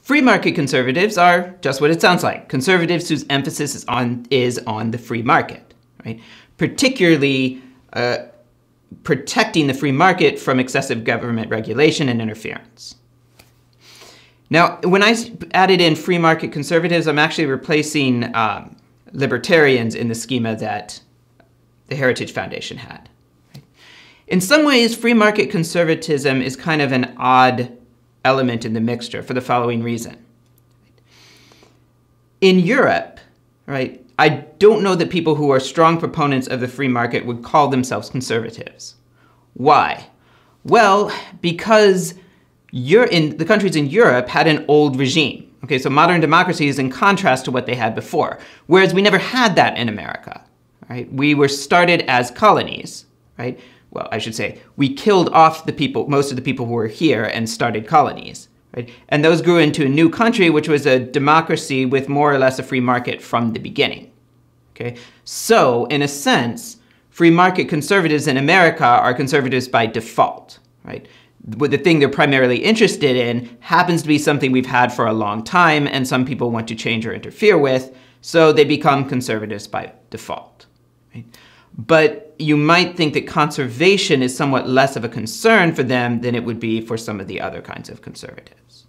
Free market conservatives are just what it sounds like, conservatives whose emphasis is on the free market, right? Particularly protecting the free market from excessive government regulation and interference. Now, when I added in free market conservatives, I'm actually replacing libertarians in the schema that the Heritage Foundation had. In some ways, free market conservatism is kind of an odd element in the mixture for the following reason. In Europe, right, I don't know that people who are strong proponents of the free market would call themselves conservatives. Why? Well, because the countries in Europe had an old regime. Okay, so modern democracy is in contrast to what they had before, whereas we never had that in America. Right? We were started as colonies, right? Well, I should say, we killed off the people, most of the people who were here and started colonies, right? And those grew into a new country, which was a democracy with more or less a free market from the beginning, okay? So, in a sense, free market conservatives in America are conservatives by default, right? The thing they're primarily interested in happens to be something we've had for a long time and some people want to change or interfere with, so they become conservatives by default, right? But you might think that conservation is somewhat less of a concern for them than it would be for some of the other kinds of conservatives.